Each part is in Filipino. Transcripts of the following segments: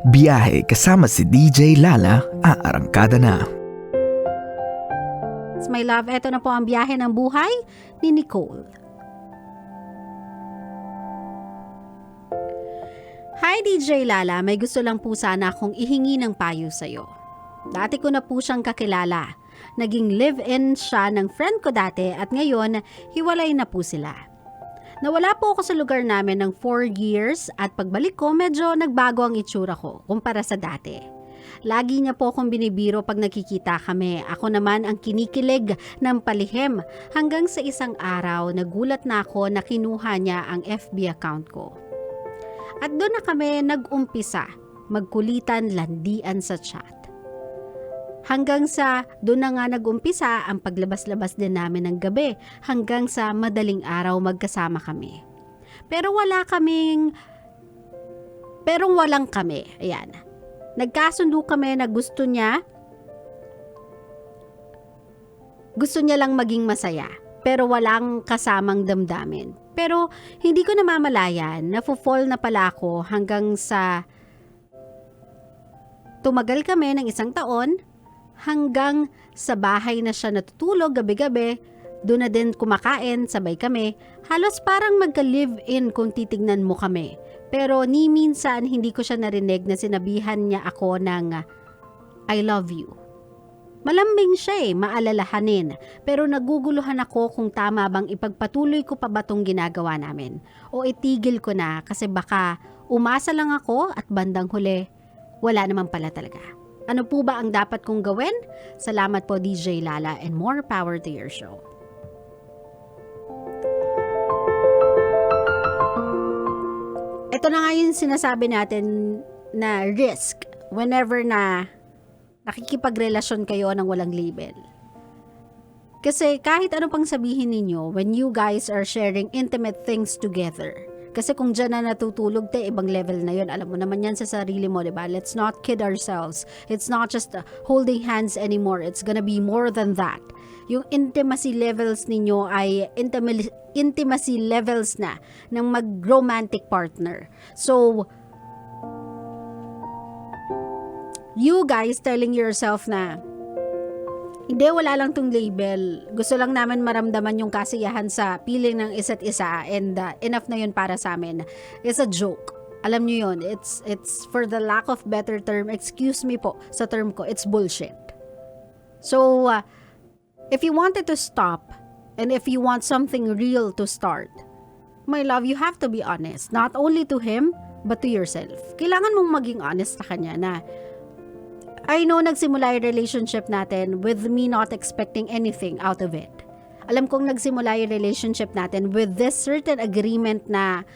Biyahe kasama si DJ Lala, aarangkada na. My love, eto na po ang biyahe ng buhay ni Nicole. Hi DJ Lala, may gusto lang po sana akong ihingi ng payo sa'yo. Dati ko na po siyang kakilala. Naging live-in siya ng friend ko dati at ngayon, hiwalay na po sila. Nawala po ako sa lugar namin ng 4 years at pagbalik ko medyo nagbago ang itsura ko kumpara sa dati. Lagi niya po akong binibiro pag nakikita kami. Ako naman ang kinikilig ng palihim hanggang sa isang araw nagulat na ako na kinuha niya ang FB account ko. At doon na kami nag-umpisa, magkulitan, landian sa chat. Hanggang sa doon na nga nag-umpisa ang paglabas-labas din namin ng gabi hanggang sa madaling araw magkasama kami. Pero walang kami. Ayan. Nagkasundo kami na gusto niya lang maging masaya. Pero walang kasamang damdamin. Pero hindi ko namamalayan, nafo-fall na pala ako hanggang sa tumagal kami ng 1 taon. Hanggang sa bahay na siya natutulog gabi-gabi, doon na din kumakain, sabay kami. Halos parang magka-live-in kung titignan mo kami. Pero ni minsan hindi ko siya narinig na sinabihan niya ako ng I love you. Malambing siya maalalahanin. Pero naguguluhan ako kung tama bang ipagpatuloy ko pa ba tong ginagawa namin. O itigil ko na kasi baka umasa lang ako at bandang huli, wala naman pala talaga. Ano po ba ang dapat kong gawin? Salamat po DJ Lala and more power to your show. Ito na nga yung sinasabi natin na risk whenever na nakikipagrelasyon kayo ng walang label. Kasi kahit ano pang sabihin ninyo when you guys are sharing intimate things together. Kasi kung dyan na natutulog ibang level na yun. Alam mo naman yan sa sarili mo, diba? Let's not kid ourselves. It's not just holding hands anymore. It's gonna be more than that. Yung intimacy levels ninyo ay intimacy levels na ng mag-romantic partner. So, you guys telling yourself na hindi, wala lang tong label. Gusto lang namin maramdaman yung kasiyahan sa piling ng isa't isa and enough na yun para sa amin. It's a joke. Alam nyo yun. It's for the lack of better term, excuse me po sa term ko, it's bullshit. So, if you wanted to stop and if you want something real to start, my love, you have to be honest. Not only to him, but to yourself. Kailangan mong maging honest sa kanya na I know nagsimula yung relationship natin with me not expecting anything out of it. Alam kong nagsimula yung relationship natin with this certain agreement na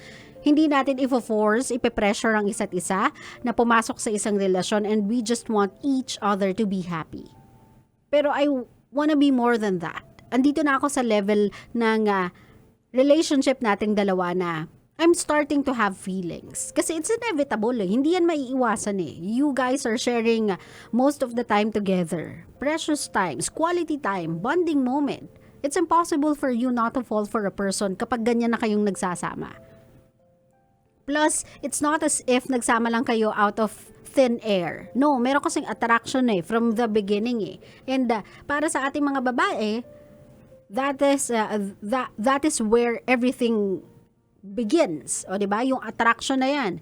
hindi natin ifo-force, ipe-pressure ang isa't isa na pumasok sa isang relasyon and we just want each other to be happy. Pero I wanna be more than that. Andito na ako sa level ng relationship nating dalawa na I'm starting to have feelings. Kasi it's inevitable. Hindi yan maiiwasan . You guys are sharing most of the time together. Precious times, quality time, bonding moment. It's impossible for you not to fall for a person kapag ganyan na kayong nagsasama. Plus, it's not as if nagsama lang kayo out of thin air. No, meron kasing attraction from the beginning . And para sa ating mga babae, that is where everything begins. O diba? Yung attraction na yan.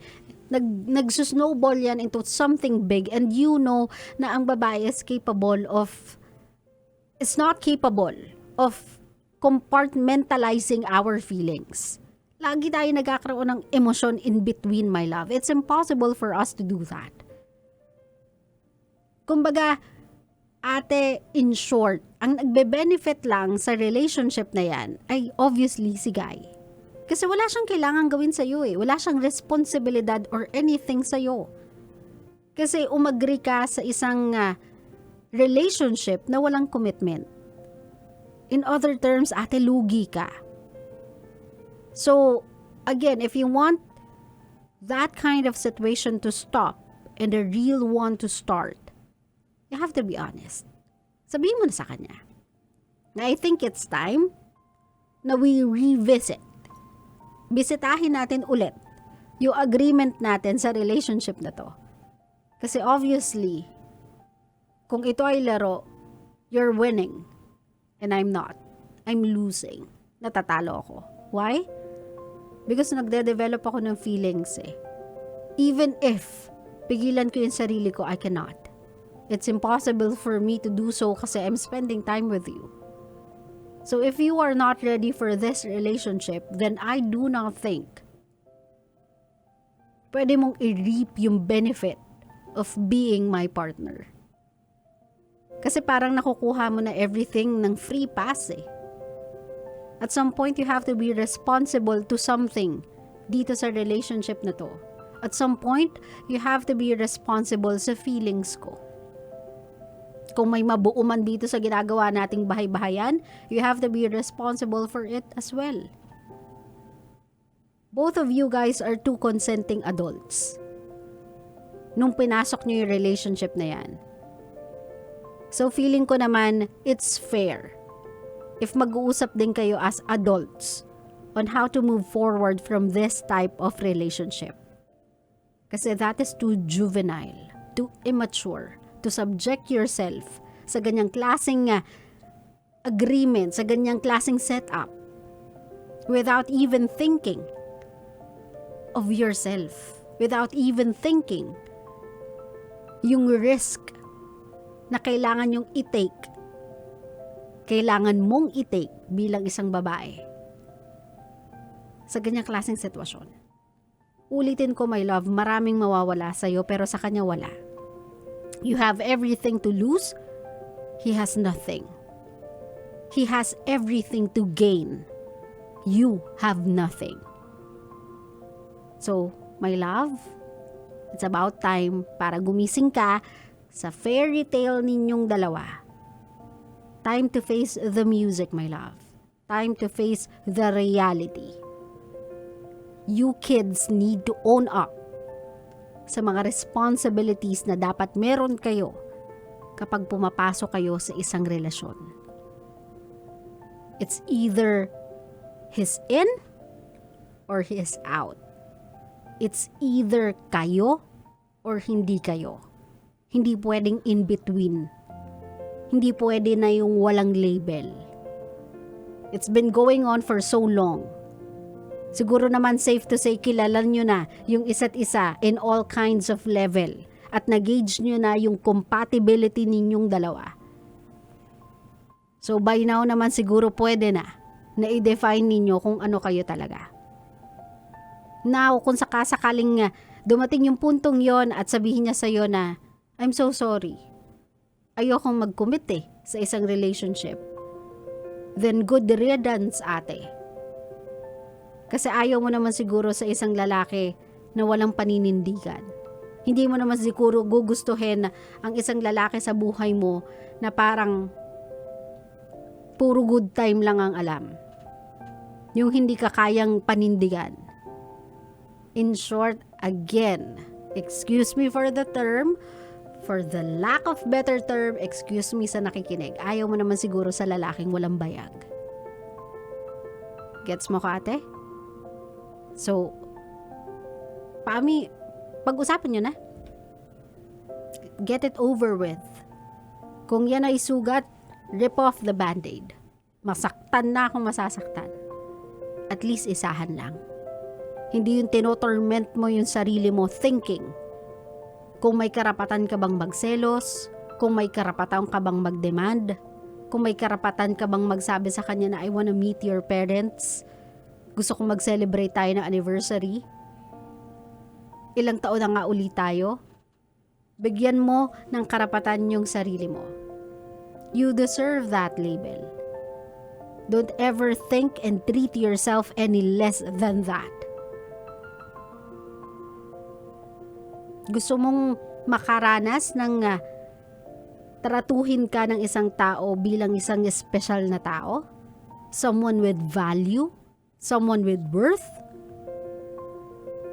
Nagsusnowball yan into something big and you know na ang babae is not capable of compartmentalizing our feelings. Lagi tayo nagkakaroon ng emosyon in between, my love. It's impossible for us to do that. Kumbaga, ate, in short, ang nagbe-benefit lang sa relationship na yan ay obviously si guy. Kasi wala siyang kailangan gawin sa'yo . Wala siyang responsibilidad or anything sa'yo. Kasi umagri ka sa isang relationship na walang commitment. In other terms, ate, lugi ka. So, again, if you want that kind of situation to stop and a real one to start, you have to be honest. Sabihin mo na sa kanya na I think it's time na we revisit. Bisitahin natin ulit yung agreement natin sa relationship na to. Kasi obviously, kung ito ay laro, you're winning. And I'm not. I'm losing. Natatalo ako. Why? Because nagde-develop ako ng feelings eh. Even if pigilan ko yung sarili ko, I cannot. It's impossible for me to do so kasi I'm spending time with you. So if you are not ready for this relationship, then I do not think pwede mong i-reap yung benefit of being my partner. Kasi parang nakukuha mo na everything ng free pass eh. At some point, you have to be responsible to something dito sa relationship na to. At some point, you have to be responsible sa feelings ko. Kung may mabuo man dito sa ginagawa nating bahay-bahayan, you have to be responsible for it as well. Both of you guys are two consenting adults. Nung pinasok nyo yung relationship na yan. So feeling ko naman, it's fair if mag-uusap din kayo as adults on how to move forward from this type of relationship. Kasi that is too juvenile, too immature to subject yourself sa ganyang klaseng agreement, sa ganyang klaseng setup without even thinking of yourself, without even thinking yung risk na kailangan yung i-take, kailangan mong i-take bilang isang babae sa ganyang klaseng sitwasyon. Ulitin ko, my love, maraming mawawala sa'yo pero sa kanya wala. You have everything to lose. He has nothing. He has everything to gain. You have nothing. So, my love, it's about time para gumising ka sa fairy tale ninyong dalawa. Time to face the music, my love. Time to face the reality. You kids need to own up sa mga responsibilities na dapat meron kayo kapag pumapasok kayo sa isang relasyon. It's either he's in or he is out. It's either kayo or hindi kayo. Hindi pwedeng in between. Hindi pwede na yung walang label. It's been going on for so long. Siguro naman safe to say kilala nyo na yung isa't isa in all kinds of level at nag-gauge nyo na yung compatibility ninyong dalawa. So by now naman siguro pwede na i-define ninyo kung ano kayo talaga. Now, kung sakasakaling dumating yung puntong yon at sabihin niya sa'yo na, I'm so sorry. Ayokong mag-commit sa isang relationship. Then good riddance, ate. Kasi ayaw mo naman siguro sa isang lalaki na walang paninindigan. Hindi mo naman siguro gugustuhin ang isang lalaki sa buhay mo na parang puro good time lang ang alam. Yung hindi ka kayang panindigan. In short, again, excuse me for the term, for the lack of better term, excuse me sa nakikinig. Ayaw mo naman siguro sa lalaking walang bayag. Gets mo ka, ate? So, Pami, pag-usapan nyo na. Get it over with. Kung yan ay sugat, rip off the band-aid. Masaktan na kung masasaktan. At least isahan lang. Hindi yung tinotorment mo yung sarili mo thinking kung may karapatan ka bang magselos, kung may karapatan ka bang mag-demand, kung may karapatan ka bang magsabi sa kanya na I wanna meet your parents, gusto kong mag-celebrate tayo ng anniversary, ilang taon na nga ulit tayo, bigyan mo ng karapatan yung sarili mo. You deserve that label. Don't ever think and treat yourself any less than that. Gusto mong makaranas ng tratuhin ka ng isang tao bilang isang special na tao? Someone with value? Someone with worth?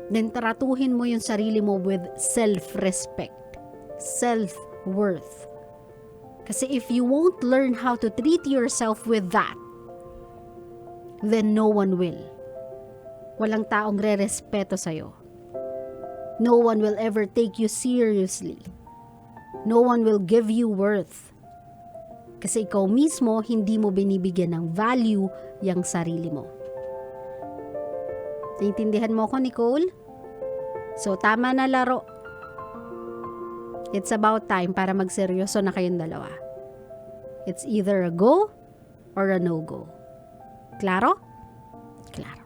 Then tratuhin mo yung sarili mo with self-respect, self-worth. Kasi if you won't learn how to treat yourself with that, then no one will. Walang taong re-respeto sa'yo. No one will ever take you seriously. No one will give you worth. Kasi ikaw mismo, hindi mo binibigyan ng value yung sarili mo. Naintindihan mo ko, Nicole? So, tama na laro. It's about time para magseryoso na kayong dalawa. It's either a go or a no-go. Klaro? Klaro.